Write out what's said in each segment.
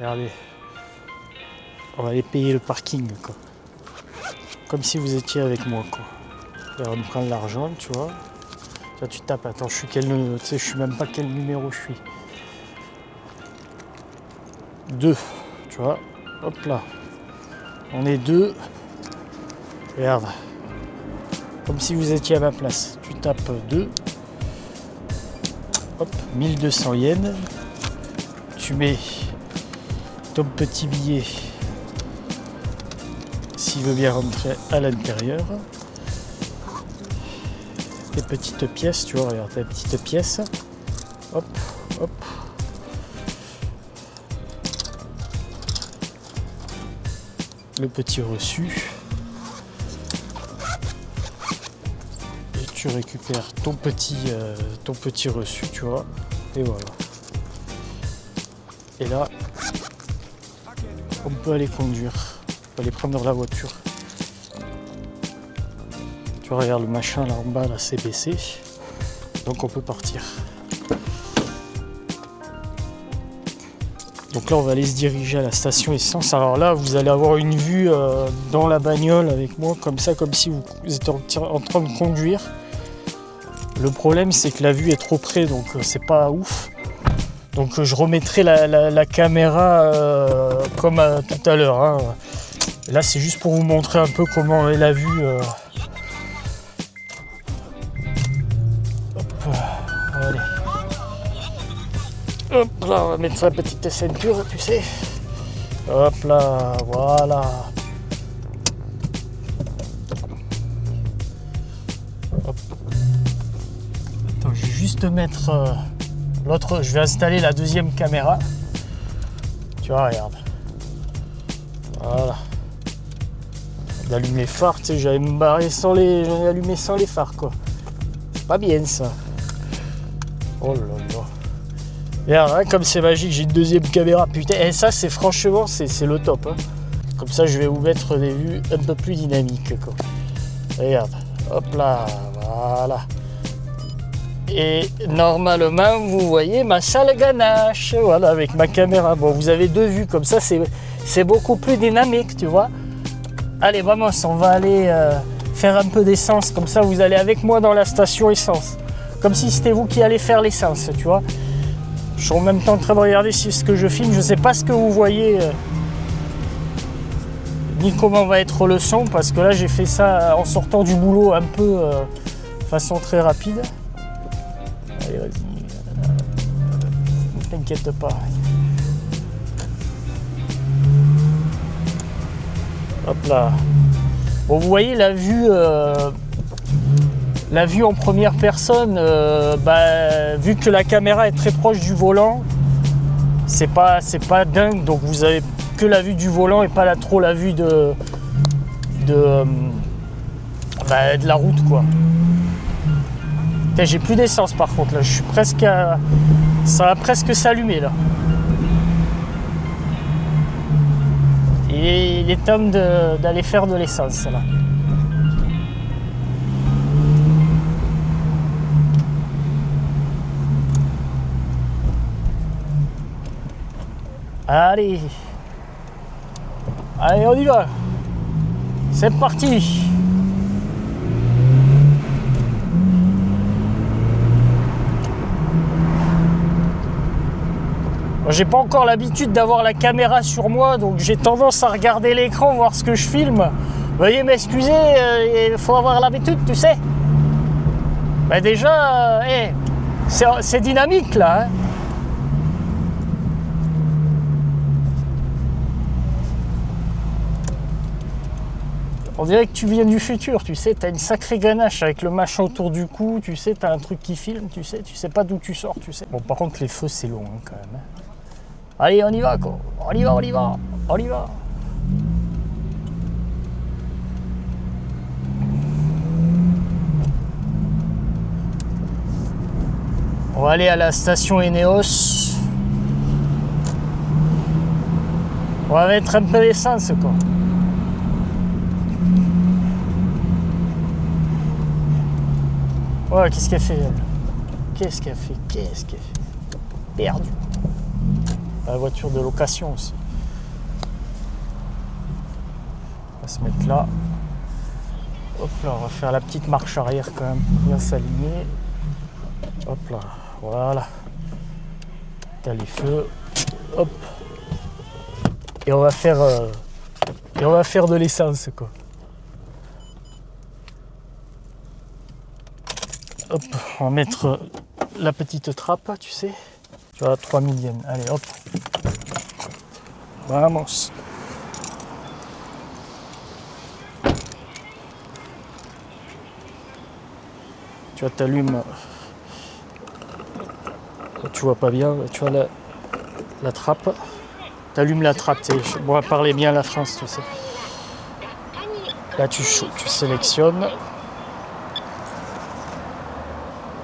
Regardez. On va aller payer le parking, quoi. Comme si vous étiez avec moi, quoi. Et on va me prendre l'argent, tu vois. Là, tu tapes. Attends, je suis quel... Tu sais, je suis même pas quel numéro je suis. 2, tu vois. Hop là. On est 2. Regarde. Comme si vous étiez à ma place. Tu tapes 2. Hop, 1200 yens. Tu mets ton petit billet s'il veut bien rentrer à l'intérieur. Tes petites pièces, tu vois, regarde tes petites pièces. Hop, hop. Le petit reçu. Et tu récupères ton petit reçu, tu vois. Et voilà. Et là, on peut aller conduire. On peut aller prendre la voiture. Tu vois, regarde le machin là en bas, là c'est baissé. Donc on peut partir. Donc là on va aller se diriger à la station essence. Alors là vous allez avoir une vue dans la bagnole avec moi, comme ça, comme si vous étiez en train de conduire. Le problème c'est que la vue est trop près, donc c'est pas ouf. Donc je remettrai la caméra comme tout à l'heure. Hein. Là c'est juste pour vous montrer un peu comment est la vue. Hop, allez. Hop là, on va mettre sa petite ceinture, tu sais. Hop là, voilà. Hop. Attends, je vais juste mettre l'autre. Je vais installer la deuxième caméra. Tu vois, regarde. Voilà. D'allumer les phares, tu sais, j'allais me barrer sans les. J'en ai allumé sans les phares, quoi. C'est pas bien ça. Oh là là. Regarde, hein, comme c'est magique, j'ai une deuxième caméra, putain, et ça c'est franchement, c'est le top. Hein. Comme ça je vais vous mettre des vues un peu plus dynamiques. Quoi. Regarde, hop là, voilà. Et normalement vous voyez ma sale ganache, voilà, avec ma caméra. Bon, vous avez deux vues, comme ça c'est beaucoup plus dynamique, tu vois. Allez, vamos, on va aller faire un peu d'essence, comme ça vous allez avec moi dans la station essence. Comme si c'était vous qui allez faire l'essence, tu vois. Je suis en même temps en train de regarder ce que je filme. Je ne sais pas ce que vous voyez, ni comment va être le son, parce que là j'ai fait ça en sortant du boulot un peu de façon très rapide. Allez, vas-y. Ne t'inquiète pas. Hop là. Bon, vous voyez la vue. La vue en première personne, vu que la caméra est très proche du volant, c'est pas dingue, donc vous avez que la vue du volant et pas trop la vue de la route, quoi. Putain, j'ai plus d'essence par contre là, je suis presque ça va presque s'allumer là. Et il est temps d'aller faire de l'essence là. Allez, on y va. C'est parti. J'ai pas encore l'habitude d'avoir la caméra sur moi, donc j'ai tendance à regarder l'écran, voir ce que je filme. Veuillez m'excuser, il faut avoir l'habitude, tu sais. Mais déjà, c'est dynamique là. Hein. On dirait que tu viens du futur, tu sais, t'as une sacrée ganache avec le machin autour du cou, tu sais, t'as un truc qui filme, tu sais pas d'où tu sors, tu sais. Bon, par contre, les feux, c'est long hein, quand même. Hein. Allez, on y va, quoi. On y va. On va aller à la station Eneos. On va mettre un peu d'essence, quoi. Ouais, qu'est-ce qu'elle fait, elle ? Qu'est-ce qu'elle fait ? Perdu. la voiture de location aussi. On va se mettre là. Hop là, on va faire la petite marche arrière quand même, bien s'aligner. Hop là, voilà. T'as les feux. Hop. Et on va faire de l'essence quoi. Hop, on va mettre la petite trappe, tu sais. Tu vois, 3000 yens. Allez, hop. Vamos. Tu vois, t'allumes. Tu vois pas bien, tu vois la trappe. T'allumes la trappe, moi parler bien la France, tu sais. Là tu sélectionnes.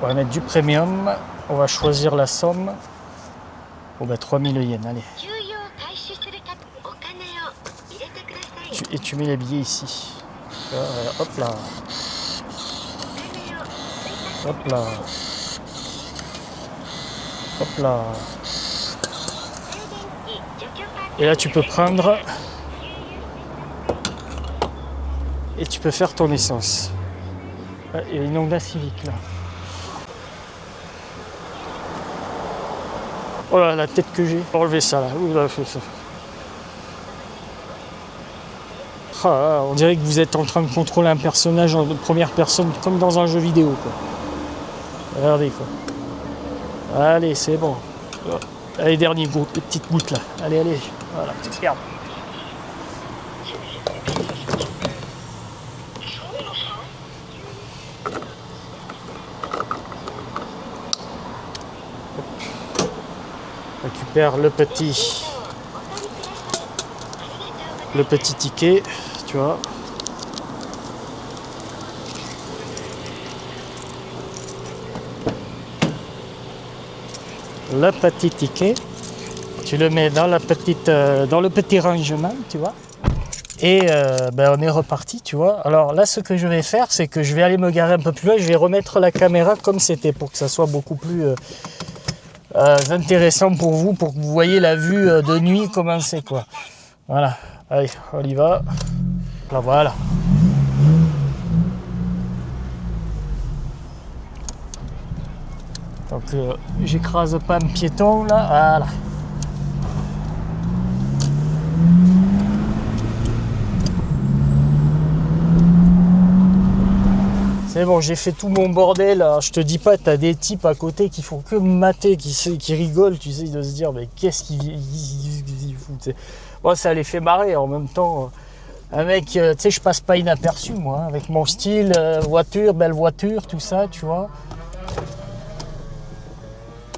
On va mettre du premium. On va choisir la somme. Bon bah 3000 yens, allez. Et tu mets les billets ici. Hop là. Hop là. Hop là. Et là tu peux prendre et tu peux faire ton essence. Il y a une Honda Civic là. Oh là, la tête que j'ai. Enlever ça là. Ouh là, ça. Ah, on dirait que vous êtes en train de contrôler un personnage en première personne comme dans un jeu vidéo quoi. Regardez quoi. Allez, c'est bon. Allez, dernier goutte, petite goutte là. Allez, allez. Voilà, regarde. Récupère le petit ticket, tu vois. Le petit ticket, tu le mets dans le petit rangement, tu vois. Et on est reparti, tu vois. Alors là, ce que je vais faire, c'est que je vais aller me garer un peu plus loin. Je vais remettre la caméra comme c'était pour que ça soit beaucoup plus intéressant pour vous que vous voyez la vue de nuit comment c'est, quoi. Voilà. Allez, on y va. Là, voilà. Donc, j'écrase pas un piéton, là. Voilà. C'est bon, j'ai fait tout mon bordel. Alors, je te dis pas, t'as des types à côté qui font que mater, qui rigolent, tu sais, de se dire, mais qu'est-ce qu'ils foutent. Moi, ça les fait marrer. En même temps, un mec, tu sais, je passe pas inaperçu, moi, hein, avec mon style, voiture, belle voiture, tout ça, tu vois.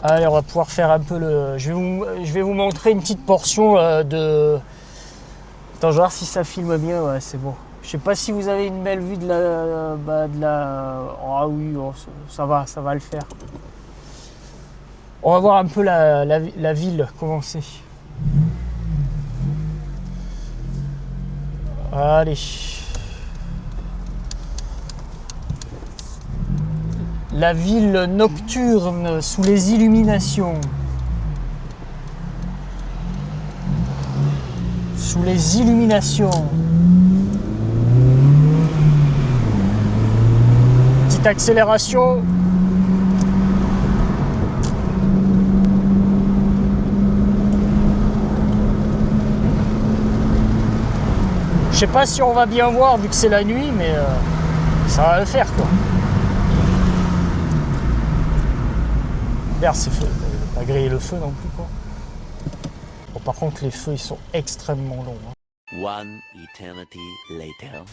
Allez, on va pouvoir faire un peu le... Je vais vous montrer une petite portion de... Attends, je vais voir si ça filme bien, ouais, c'est bon. Je sais pas si vous avez une belle vue de la... Ah oui, oh, ça va le faire. On va voir un peu la ville, comment c'est. Allez. La ville nocturne sous les illuminations. Sous les illuminations. Petite accélération. Je sais pas si on va bien voir vu que c'est la nuit, mais ça va le faire quoi. Merde, c'est feu. Pas griller le feu non plus quoi. Bon, par contre les feux ils sont extrêmement longs. Hein. One eternity later.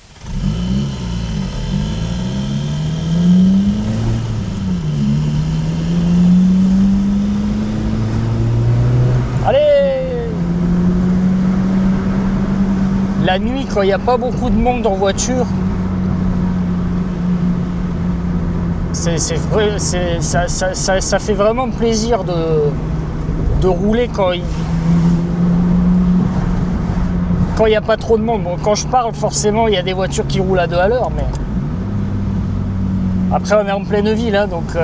Allez! La nuit quand il n'y a pas beaucoup de monde en voiture, ça fait vraiment plaisir de rouler quand il n'y a pas trop de monde. Bon, quand je parle, forcément, il y a des voitures qui roulent à 2 à l'heure, mais après, on est en pleine ville, hein, donc...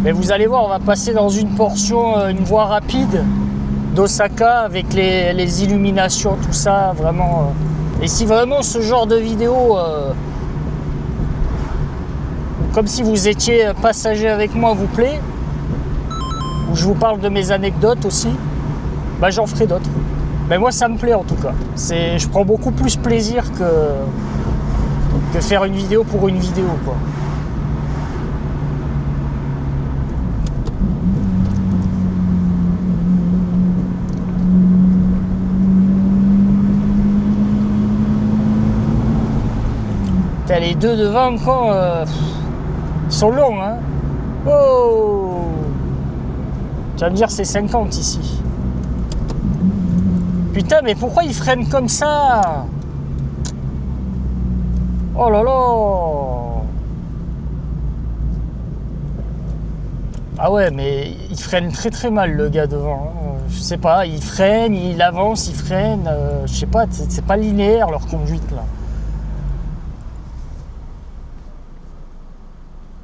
Mais vous allez voir, on va passer dans une portion, une voie rapide d'Osaka avec les illuminations, tout ça, vraiment. Et si vraiment ce genre de vidéo, comme si vous étiez passager avec moi, vous plaît, où je vous parle de mes anecdotes aussi, bah j'en ferai d'autres. Mais moi ça me plaît en tout cas. Je prends beaucoup plus plaisir que faire une vidéo pour une vidéo, quoi. Les deux devant encore, ils sont longs, hein. Oh, tu vas me dire c'est 50 ici. Putain, mais pourquoi ils freinent comme ça? Oh là là. Ah ouais, mais il freine très très mal le gars devant, hein. Je sais pas, il freine, il avance, il freine, je sais pas, c'est pas linéaire leur conduite là.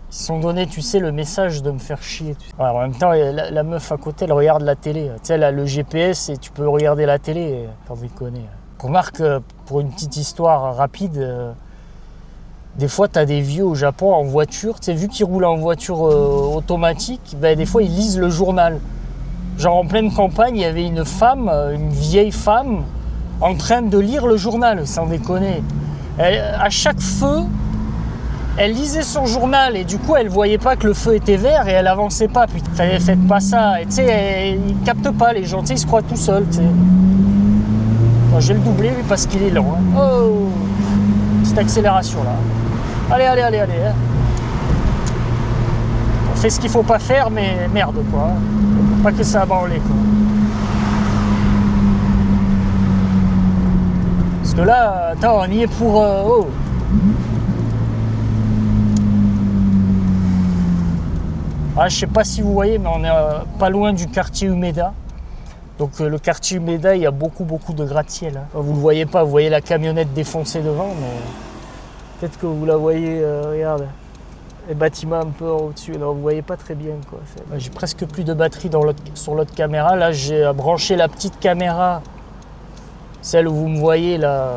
Ils se sont donné, tu sais, le message de me faire chier. Ouais, en même temps, la meuf à côté, elle regarde la télé. Tu sais, elle a le GPS et tu peux regarder la télé. Sans déconner. Remarque, pour une petite histoire rapide, des fois, tu as des vieux au Japon en voiture. Tu sais, vu qu'ils roulent en voiture automatique, ben, des fois, ils lisent le journal. Genre, en pleine campagne, il y avait une femme, une vieille femme, en train de lire le journal, sans déconner. À chaque feu, elle lisait son journal et du coup elle voyait pas que le feu était vert et elle avançait pas. Putain, faites pas ça. Et tu sais, ils captent pas les gens, tu sais, ils se croient tout seuls, tu sais. Bon, je vais le doubler lui parce qu'il est lent. Hein. Oh, petite accélération là. Allez. Hein. On fait ce qu'il faut pas faire, mais merde quoi. Pas que ça a branlé quoi. Parce que là, attends, on y est pour. Oh. Ah, je sais pas si vous voyez, mais on est pas loin du quartier Umeda. Donc le quartier Umeda, il y a beaucoup de gratte-ciel. Hein. Vous le voyez pas, vous voyez la camionnette défoncée devant, mais peut-être que vous la voyez, regarde, les bâtiments un peu au-dessus. Alors vous voyez pas très bien quoi. J'ai presque plus de batterie sur l'autre caméra. Là, j'ai branché la petite caméra, celle où vous me voyez là,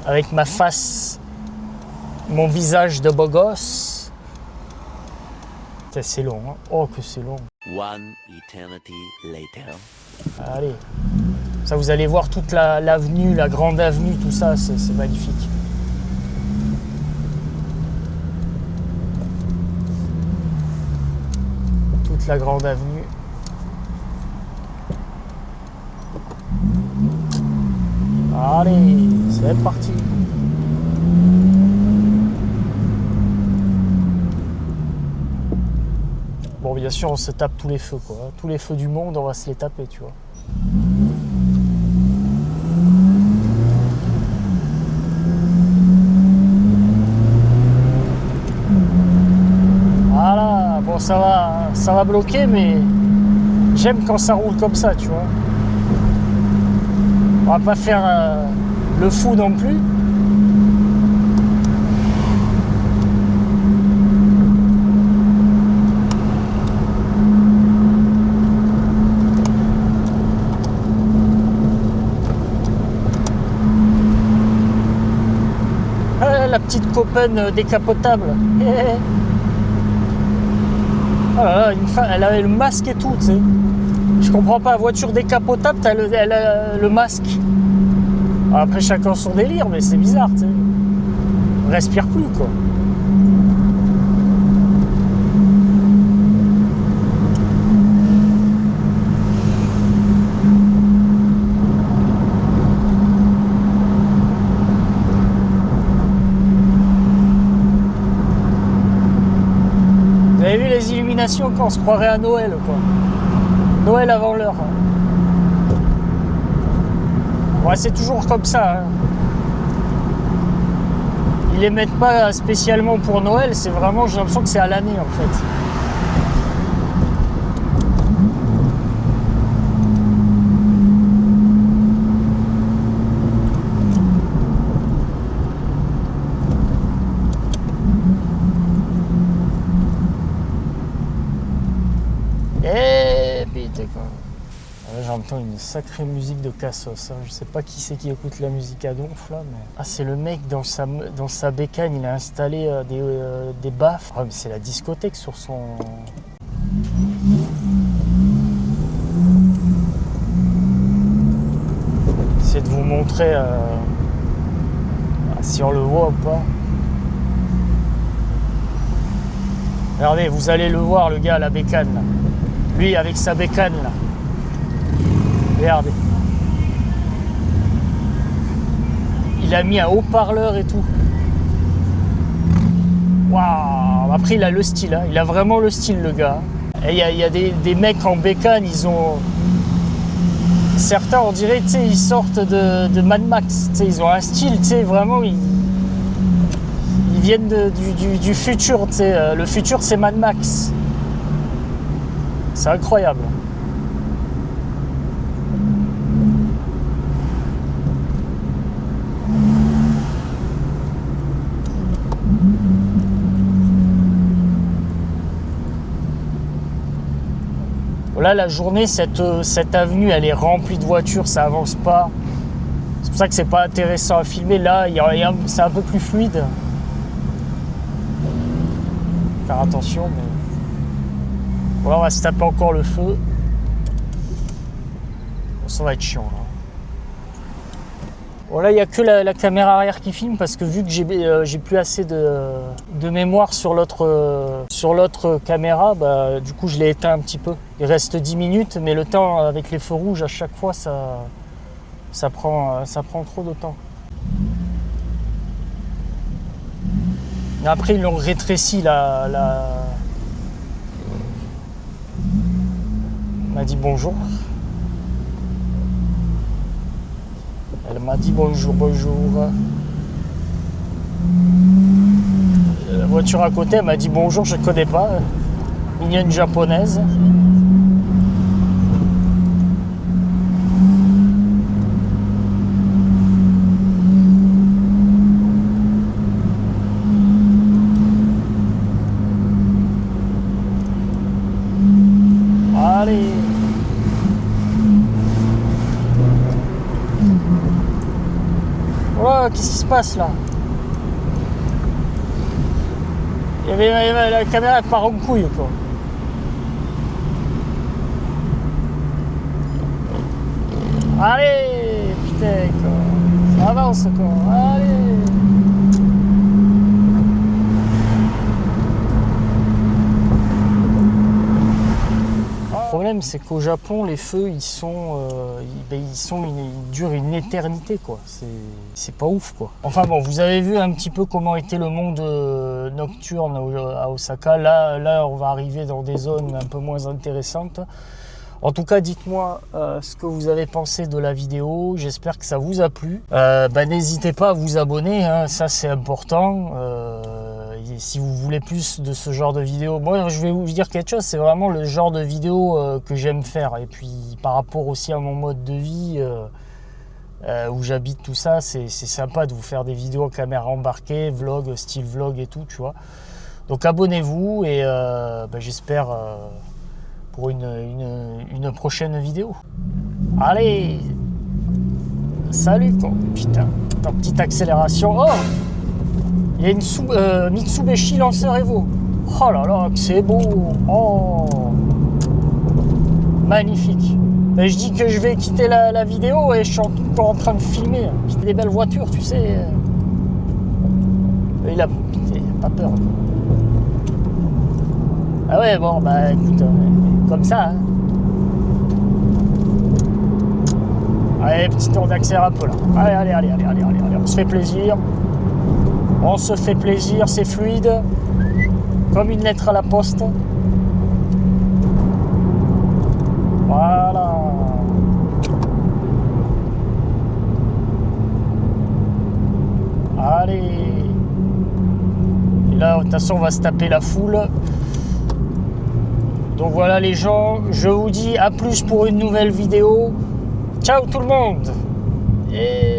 avec ma face, mon visage de beau gosse. C'est long, hein. Oh que c'est long. One eternity later. Allez, ça vous allez voir toute l'avenue, la grande avenue, tout ça, c'est magnifique. Toute la grande avenue. Allez, c'est parti. Bon, bien sûr, on se tape tous les feux, quoi. Tous les feux du monde, on va se les taper, tu vois. Voilà, bon, ça va bloquer, mais j'aime quand ça roule comme ça, tu vois. On va pas faire le fou non plus. La petite copen décapotable. Oh là là, elle avait le masque et tout, tu sais. Je comprends pas, voiture décapotable, elle a le masque. Après, chacun son délire, mais c'est bizarre, tu sais. On respire plus, quoi. Vous avez vu les illuminations quand on se croirait à Noël, quoi. Noël avant l'heure. Ouais, c'est toujours comme ça. Hein. Ils les mettent pas spécialement pour Noël, c'est vraiment, j'ai l'impression que c'est à l'année en fait. entend une sacrée musique de cassos. Hein. Je sais pas qui c'est qui écoute la musique à donf là, mais... Ah, c'est le mec dans sa bécane, il a installé des baffes. Ah, mais c'est la discothèque sur son... J'essaie de vous montrer si on le voit ou pas. Regardez, vous allez le voir, le gars à la bécane là. Lui avec sa bécane là. Regardez. Il a mis un haut-parleur et tout. Waouh! Après il a le style, hein. Il a vraiment le style le gars. Et il y a des mecs en bécane, ils ont... Certains on dirait, tu sais, ils sortent de Mad Max. Tu sais, ils ont un style, tu sais, vraiment... Ils viennent du futur, tu sais. Le futur c'est Mad Max. C'est incroyable. Là, la journée, cette avenue, elle est remplie de voitures, ça avance pas. C'est pour ça que c'est pas intéressant à filmer. Là, c'est un peu plus fluide. Faire attention, mais... Voilà, on va se taper encore le feu. Bon, ça va être chiant, là. Bon, là, il n'y a que la caméra arrière qui filme parce que vu que j'ai plus assez de mémoire sur l'autre caméra, bah, du coup, je l'ai éteint un petit peu. Il reste 10 minutes, mais le temps avec les feux rouges, à chaque fois, ça prend trop de temps. Mais après, ils l'ont rétréci, Elle m'a dit bonjour. Elle m'a dit bonjour. La voiture à côté, elle m'a dit bonjour, je ne connais pas. Mignonne japonaise. Allez. Oh, qu'est-ce qui se passe là? La caméra part en couille quoi. Allez, putain quoi. Ça avance quoi. Allez. Le problème c'est qu'au Japon les feux ils durent une éternité quoi, c'est pas ouf quoi. Enfin bon, vous avez vu un petit peu comment était le monde nocturne à Osaka. Là on va arriver dans des zones un peu moins intéressantes. En tout cas, dites-moi ce que vous avez pensé de la vidéo. J'espère que ça vous a plu. N'hésitez pas à vous abonner, hein, ça c'est important. Et si vous voulez plus de ce genre de vidéo, moi je vais vous dire quelque chose, c'est vraiment le genre de vidéo que j'aime faire. Et puis par rapport aussi à mon mode de vie où j'habite, tout ça, c'est sympa de vous faire des vidéos en caméra embarquée, vlog, style vlog et tout, tu vois. Donc abonnez-vous et j'espère pour une prochaine vidéo. Allez, salut quoi. Putain, petite accélération. Oh, il y a une Mitsubishi Lancer Evo. Oh là là, c'est beau. Oh, magnifique. Et je dis que je vais quitter la vidéo et je suis encore en train de filmer. C'est des belles voitures, tu sais. Il a pas peur. Ah ouais, bon, bah écoute, comme ça. Hein. Allez, petit tour d'accélère un peu là. Allez, on se fait plaisir. On se fait plaisir, c'est fluide. Comme une lettre à la poste. Voilà. Allez. Et là, de toute façon, on va se taper la foule. Donc voilà les gens, je vous dis à plus pour une nouvelle vidéo. Ciao tout le monde. Et